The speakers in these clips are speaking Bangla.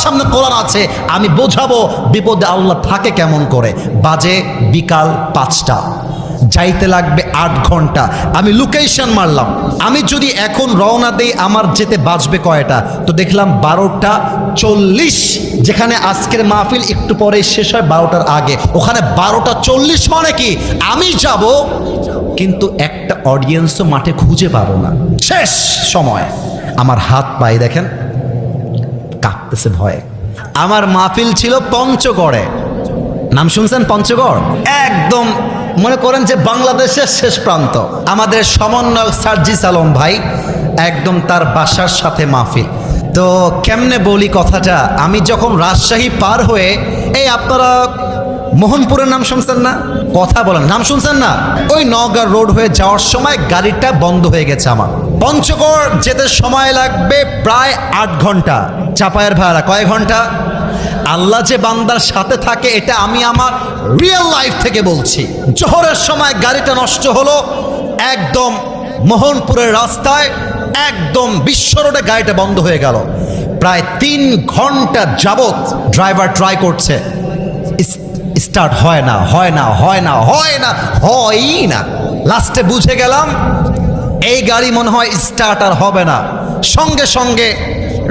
সামনে কোরআন আছে, আমি বোঝাবো বিপদে আল্লাহ থাকে কেমন করে। বাজে বিকাল 5টা, যাইতে লাগবে 8 ঘন্টা। আমি লোকেশন মারলাম, আমি যদি এখন রওনা দেই আমার যেতে বাজবে কয়টা? তো দেখলাম 12টা 40। যেখানে আজকের মাহফিল একটু পরে শেষ হয় 12টার আগে, ওখানে 12টা 40 মানে কি আমি যাব, কিন্তু একটা অডিয়েন্সও মাঠে খুঁজে পাবো না। শেষ সময়। আমার হাত পায়ে দেখেন কাঁপতেছে ভয়ে। আমার মাহফিল ছিল পঞ্চগড়ে, নাম শুনছেন পঞ্চগড়? একদম মনে করেন যে বাংলাদেশের শেষ প্রান্ত। আমাদের সমন্বয়ক সার্জিস আলম ভাই, একদম তার বাসার সাথে মাহফিল। তো কেমনে বলি কথাটা, আমি যখন রাজশাহী পার হয়ে, এই আপনারা মোহনপুরের নাম শুনছেন না? কথা বলেন, নাম শুনছেন না? ওই নওগাঁ রোড হয়ে যাওয়ার সময় গাড়িটা বন্ধ হয়ে গেছে। আমার পঞ্চগড় যেতে সময় লাগবে প্রায় 8 ঘন্টা। চাপায়ের ভাড়া কয় ঘন্টা? আল্লাহ যে বান্দার সাথে থাকে এটা আমি আমার রিয়েল লাইফ থেকে বলছি। জোহরের সময় গাড়িটা নষ্ট হলো, একদম মোহনপুরের রাস্তায়, একদম বিশ্ব রোডে গাড়িটা বন্ধ হয়ে গেল। প্রায় 3 ঘন্টা যাবত ড্রাইভার ট্রাই করছে, স্টার্ট হয় না, হয় না, হয় না, হয় না, হয়ই না। লাস্টে বুঝে গেলাম এই গাড়ি মনে হয় স্টার্ট আর হবে না। সঙ্গে সঙ্গে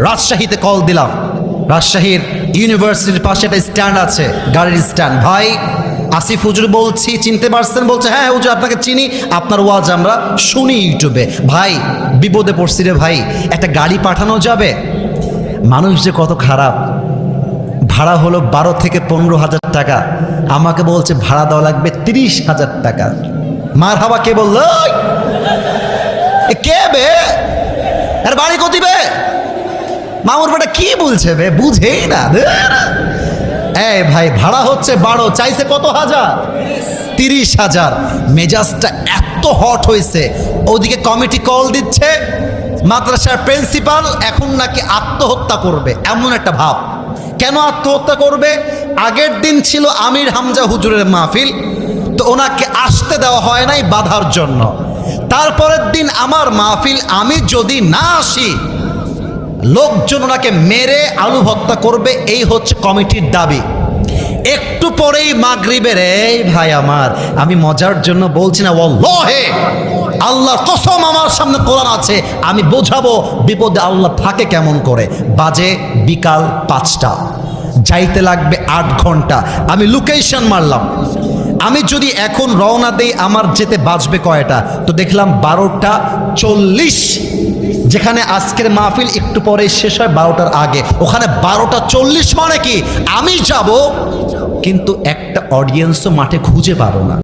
রাজশাহীতে কল দিলাম। রাজশাহীর ইউনিভার্সিটির পাশে একটা স্ট্যান্ড আছে, গাড়ির স্ট্যান্ড। ভাই আসিফ হুজুর বলছি, চিনতে পারছেন? বলছে হ্যাঁ হুজুর আপনাকে চিনি, আপনার ওয়াজ আমরা শুনি ইউটিউবে। ভাই বিপদে পড়ছি রে ভাই, একটা গাড়ি পাঠানো যাবে? মানুষ যে কত খারাপ। ভাড়া হলো 12 থেকে 15,000 টাকা, আমাকে বলছে ভাড়া দেওয়া লাগবে 30,000 টাকা। মার হাবা কে বলল? কে বে? আর বাড়ি কত দিবে? মামুর বেটা কি বলছে বে, বুঝেই না। এই ভাই ভাড়া হচ্ছে 12, চাইছে কত হাজার? 30,000। মেজাজটা এত হট হয়েছে, ওদিকে কমিটি কল দিচ্ছে, মাদ্রাসার প্রিন্সিপাল এখন নাকি আত্মহত্যা করবে, এমন একটা ভাব। কেন আত্মহত্যা করবে? আগের দিন ছিল আমির হামজা হুজুরের মাহফিল, তো ওনাকে আসতে দেওয়া হয় নাই বাধার জন্য। তারপরের দিন আমার মাহফিল, আমি যদি না আসি লোকজন ওনাকে মেরে আলু ভর্তা করবে, এই হচ্ছে কমিটির দাবি। একটু পরেই মাগরিবের, এই ভাই আমার, আমি মজার জন্য বলছি না, ওয়াল্লাহি আল্লাহর কসম আমার সামনে কোরআন আছে, আমি বোঝাবো বিপদে আল্লাহ থাকে কেমন করে। বাজে বিকাল 5টা, যাইতে লাগবে 8 ঘন্টা। আমি লোকেশন মারলাম, আমি যদি এখন রওনা দেই আমার যেতে বাজবে কয়টা? তো দেখলাম 12টা 40। যেখানে আজকের মাহফিল একটু পরে শেষ হয় 12টার আগে, ওখানে 12টা 40 মানে কি আমি যাব, কিন্তু একটা অডিয়েন্সও মাঠে খুঁজে পাবো না।